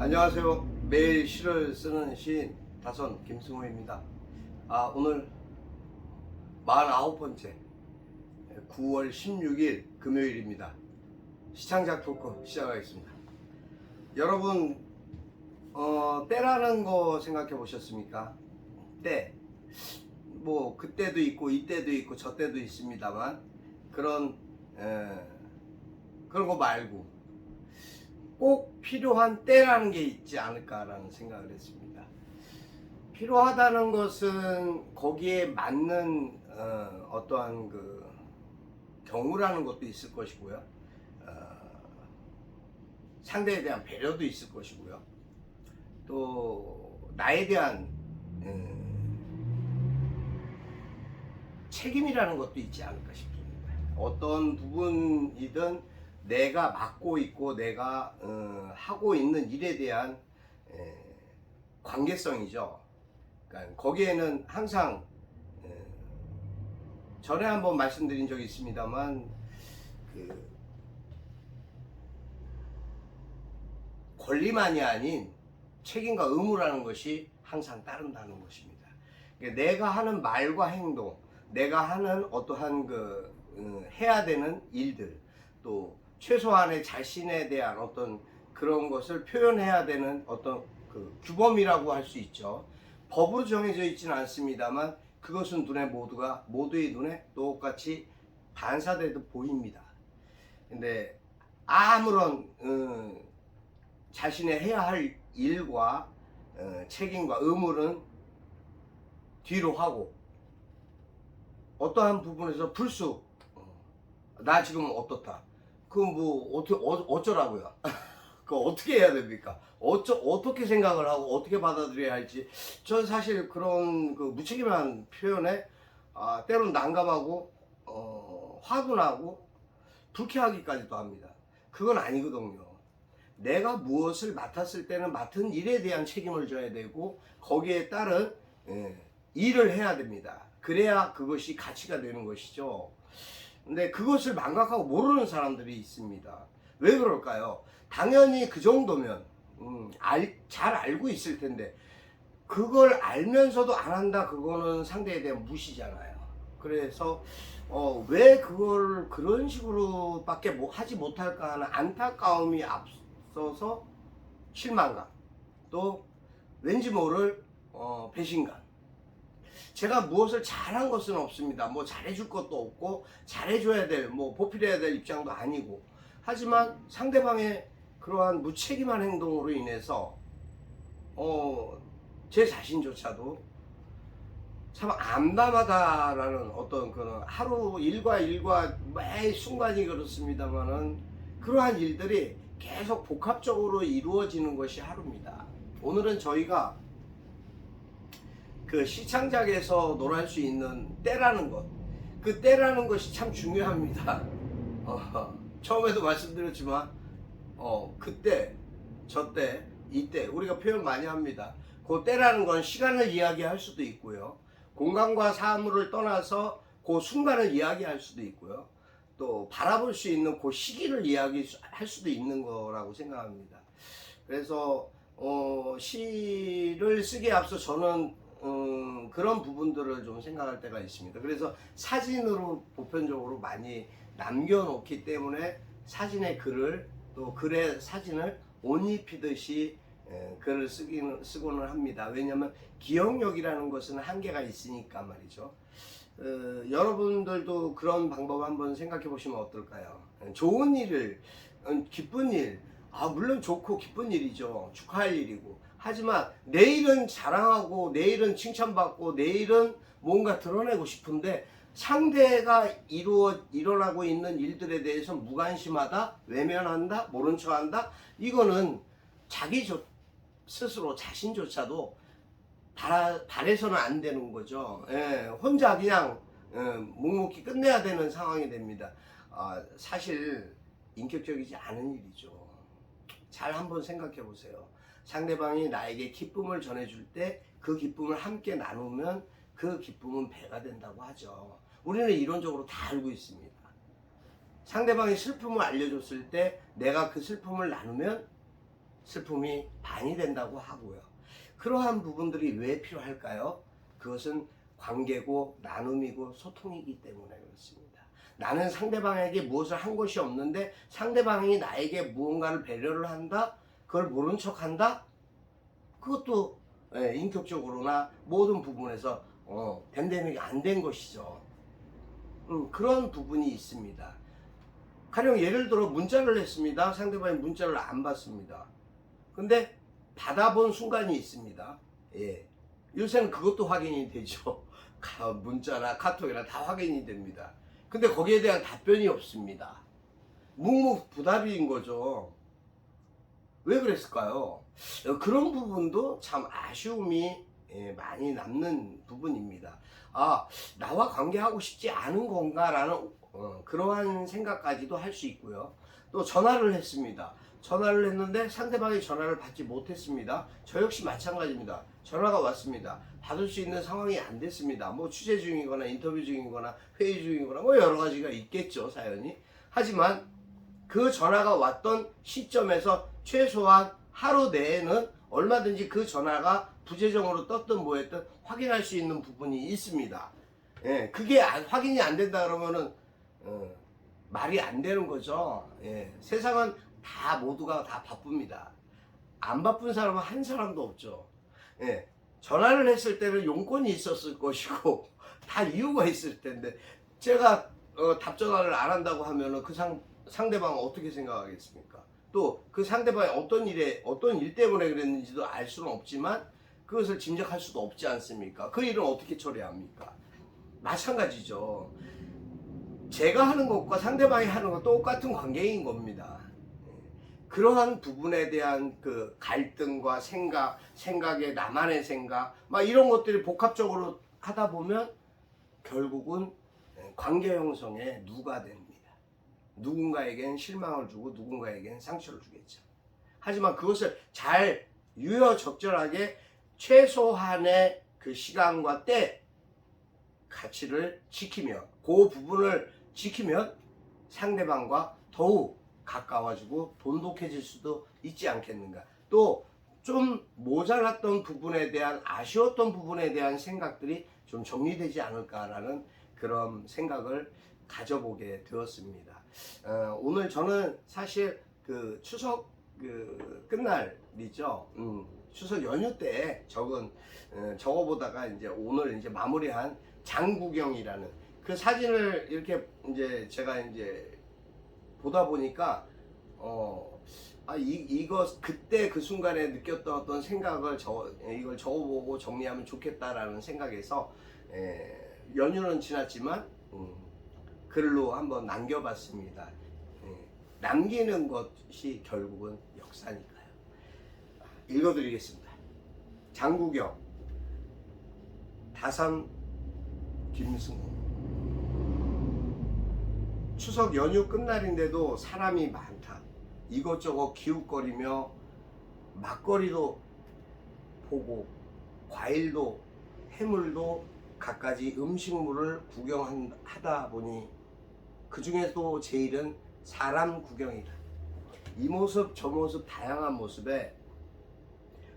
안녕하세요. 매일 시를 쓰는 시인 다선 김승호입니다. 오늘 49번째 9월 16일 금요일입니다. 시창작 토크 시작하겠습니다. 여러분 때라는 거 생각해 보셨습니까? 때. 뭐 그때도 있고 이때도 있고 저때도 있습니다만 그런 거 말고 꼭 필요한 때라는 게 있지 않을까라는 생각을 했습니다. 필요하다는 것은 거기에 맞는 어떠한 그 경우라는 것도 있을 것이고요. 상대에 대한 배려도 있을 것이고요. 또 나에 대한 책임이라는 것도 있지 않을까 싶습니다. 어떤 부분이든 내가 맡고 있고 내가 하고 있는 일에 대한 관계성이죠. 그러니까 거기에는 항상 전에 한번 말씀드린 적이 있습니다만 그 권리만이 아닌 책임과 의무라는 것이 항상 따른다는 것입니다. 그러니까 내가 하는 말과 행동, 내가 하는 어떠한 해야 되는 일들, 또 최소한의 자신에 대한 어떤 그런 것을 표현해야 되는 어떤 그 규범이라고 할 수 있죠. 법으로 정해져 있지는 않습니다만 그것은 모두의 눈에 똑같이 반사되듯 보입니다. 근데 아무런 자신의 해야 할 일과 책임과 의무는 뒤로 하고 어떠한 부분에서 불쑥 나 지금 어떻다. 그럼 뭐 어쩌라고요? 그거 어떻게 해야 됩니까? 어떻게 생각을 하고 어떻게 받아들여야 할지 전 사실 그런 그 무책임한 표현에 때론 난감하고 화도 나고 불쾌하기까지도 합니다. 그건 아니거든요. 내가 무엇을 맡았을 때는 맡은 일에 대한 책임을 져야 되고 거기에 따른 일을 해야 됩니다. 그래야 그것이 가치가 되는 것이죠. 근데 그것을 망각하고 모르는 사람들이 있습니다. 왜 그럴까요? 당연히 그 정도면 잘 알고 있을 텐데 그걸 알면서도 안 한다, 그거는 상대에 대한 무시잖아요. 그래서 왜 그걸 그런 식으로 밖에 하지 못할까 하는 안타까움이 앞서서 실망감, 또 왠지 모를 배신감. 제가 무엇을 잘한 것은 없습니다. 뭐 잘해줄 것도 없고 잘해줘야 될, 뭐 보필해야 될 입장도 아니고, 하지만 상대방의 그러한 무책임한 행동으로 인해서 제 자신조차도 참 암담하다라는 어떤 그런 하루 일과 매 순간이 그렇습니다만은 그러한 일들이 계속 복합적으로 이루어지는 것이 하루입니다. 오늘은 저희가 그 시창작에서 논할 수 있는 때라는 것, 그 때라는 것이 참 중요합니다. 처음에도 말씀드렸지만 그때, 저때, 이때 우리가 표현 많이 합니다. 그 때라는 건 시간을 이야기할 수도 있고요, 공간과 사물을 떠나서 그 순간을 이야기할 수도 있고요, 또 바라볼 수 있는 그 시기를 이야기할 수도 있는 거라고 생각합니다. 그래서 시를 쓰기에 앞서 저는 그런 부분들을 좀 생각할 때가 있습니다. 그래서 사진으로 보편적으로 많이 남겨놓기 때문에 사진의 글을, 또 글의 사진을 옷 입히듯이 글을 쓰고는 합니다. 왜냐하면 기억력이라는 것은 한계가 있으니까 말이죠. 여러분들도 그런 방법 한번 생각해 보시면 어떨까요? 좋은 일을, 기쁜 일, 물론 좋고 기쁜 일이죠. 축하할 일이고. 하지만 내일은 자랑하고 내일은 칭찬받고 내일은 뭔가 드러내고 싶은데 상대가 일어나고 있는 일들에 대해서 무관심하다, 외면한다, 모른 척한다, 이거는 자기 스스로 자신조차도 바래서는 안 되는 거죠. 혼자 그냥 묵묵히 끝내야 되는 상황이 됩니다. 사실 인격적이지 않은 일이죠. 잘 한번 생각해 보세요. 상대방이 나에게 기쁨을 전해줄 때 그 기쁨을 함께 나누면 그 기쁨은 배가 된다고 하죠. 우리는 이론적으로 다 알고 있습니다. 상대방이 슬픔을 알려줬을 때 내가 그 슬픔을 나누면 슬픔이 반이 된다고 하고요. 그러한 부분들이 왜 필요할까요? 그것은 관계고 나눔이고 소통이기 때문에 그렇습니다. 나는 상대방에게 무엇을 한 것이 없는데 상대방이 나에게 무언가를 배려를 한다? 그걸 모른 척 한다? 그것도 인격적으로나 모든 부분에서 댐댐이가 안 된 것이죠. 그런 부분이 있습니다. 가령 예를 들어 문자를 했습니다. 상대방이 문자를 안 받습니다. 근데 받아본 순간이 있습니다. 예. 요새는 그것도 확인이 되죠. 문자나 카톡이나 다 확인이 됩니다. 근데 거기에 대한 답변이 없습니다. 묵묵부답인 거죠. 왜 그랬을까요? 그런 부분도 참 아쉬움이 많이 남는 부분입니다. 아, 나와 관계하고 싶지 않은 건가라는 그러한 생각까지도 할 수 있고요. 또 전화를 했습니다. 전화를 했는데 상대방이 전화를 받지 못했습니다. 저 역시 마찬가지입니다. 전화가 왔습니다. 받을 수 있는 상황이 안 됐습니다. 뭐 취재 중이거나 인터뷰 중이거나 회의 중이거나 뭐 여러 가지가 있겠죠, 사연이. 하지만 그 전화가 왔던 시점에서 최소한 하루 내에는 얼마든지 그 전화가 부재정으로 떴든 뭐했든 확인할 수 있는 부분이 있습니다. 예, 그게 확인이 안 된다 그러면은 말이 안 되는 거죠. 예, 세상은 다 모두가 다 바쁩니다. 안 바쁜 사람은 한 사람도 없죠. 예, 전화를 했을 때는 용건이 있었을 것이고 다 이유가 있을 텐데 제가 답전화를 안 한다고 하면은 그 상대방은 어떻게 생각하겠습니까? 또 그 상대방이 어떤 일 때문에 그랬는지도 알 수는 없지만 그것을 짐작할 수도 없지 않습니까? 그 일은 어떻게 처리합니까? 마찬가지죠. 제가 하는 것과 상대방이 하는 건 똑같은 관계인 겁니다. 그러한 부분에 대한 그 갈등과 생각의 나만의 생각, 막 이런 것들이 복합적으로 하다 보면 결국은 관계 형성에 누가 됩니다. 누군가에겐 실망을 주고 누군가에겐 상처를 주겠죠. 하지만 그것을 잘 유효적절하게 최소한의 그 시간과 때 가치를 지키며 그 부분을 지키면 상대방과 더욱 가까워지고 돈독해질 수도 있지 않겠는가. 또 좀 모자랐던 부분에 대한 아쉬웠던 부분에 대한 생각들이 좀 정리되지 않을까라는 그런 생각을 가져보게 되었습니다. 오늘 저는 사실 그 추석 그 끝날이죠. 추석 연휴 때 적어보다가 이제 오늘 이제 마무리한 장구경이라는 그 사진을 이렇게 이제 제가 이제 보다 보니까 이거 그때 그 순간에 느꼈던 어떤 생각을 이걸 적어보고 정리하면 좋겠다라는 생각에서 연휴는 지났지만 글로 한번 남겨봤습니다. 남기는 것이 결국은 역사니까요. 읽어드리겠습니다. 장구경, 다산 김승우. 추석 연휴 끝날인데도 사람이 많다. 이것저것 기웃거리며 막거리도 보고 과일도 해물도 갖가지 음식물을 구경하다 보니 그 중에도 제일은 사람 구경이다. 이 모습 저 모습 다양한 모습에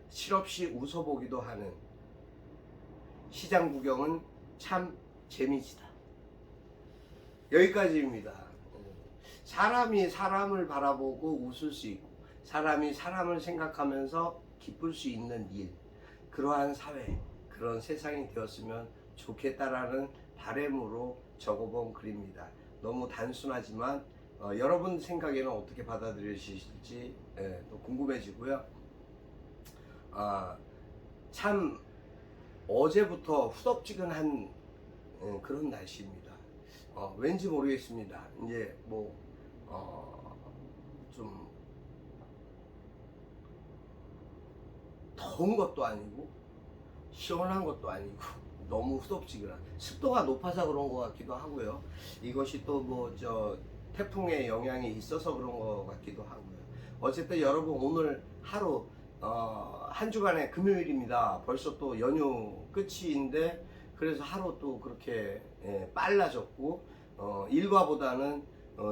실없이 웃어보기도 하는 시장 구경은 참 재미지다. 여기까지입니다. 사람이 사람을 바라보고 웃을 수 있고 사람이 사람을 생각하면서 기쁠 수 있는 일, 그러한 사회, 그런 세상이 되었으면 좋겠다라는 바람으로 적어본 글입니다. 너무 단순하지만 여러분 생각에는 어떻게 받아들여지실지 또 궁금해지고요. 참 어제부터 후덥지근한 그런 날씨입니다. 왠지 모르겠습니다. 이제 좀 더운 것도 아니고 시원한 것도 아니고 너무 후덥지근한, 습도가 높아서 그런 것 같기도 하고요. 이것이 또 태풍의 영향이 있어서 그런 것 같기도 하고요. 어쨌든 여러분 오늘 하루 한 주간의 금요일입니다. 벌써 또 연휴 끝인데 그래서 하루 또 그렇게 빨라졌고 일과보다는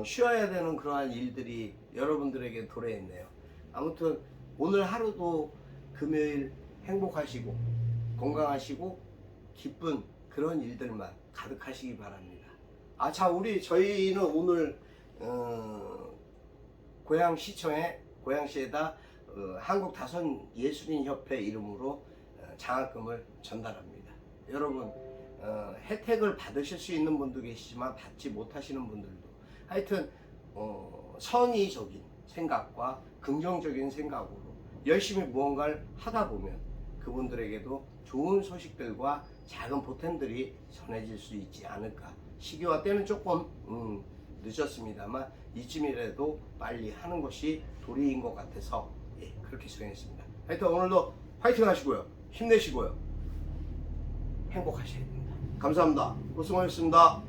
쉬어야 되는 그러한 일들이 여러분들에게 도래했네요. 아무튼 오늘 하루도 금요일 행복하시고 건강하시고 기쁜 그런 일들만 가득하시기 바랍니다. 아, 자, 저희는 오늘 고양시에다 한국다선예술인협회 이름으로 장학금을 전달합니다. 여러분 혜택을 받으실 수 있는 분도 계시지만 받지 못하시는 분들도, 하여튼 선의적인 생각과 긍정적인 생각으로 열심히 무언가를 하다 보면 그분들에게도 좋은 소식들과 작은 보탬들이 전해질 수 있지 않을까. 시기와 때는 조금 늦었습니다만 이쯤이라도 빨리 하는 것이 도리인 것 같아서 그렇게 수행했습니다. 하여튼 오늘도 화이팅 하시고요. 힘내시고요. 행복하셔야 됩니다. 감사합니다. 고생하셨습니다.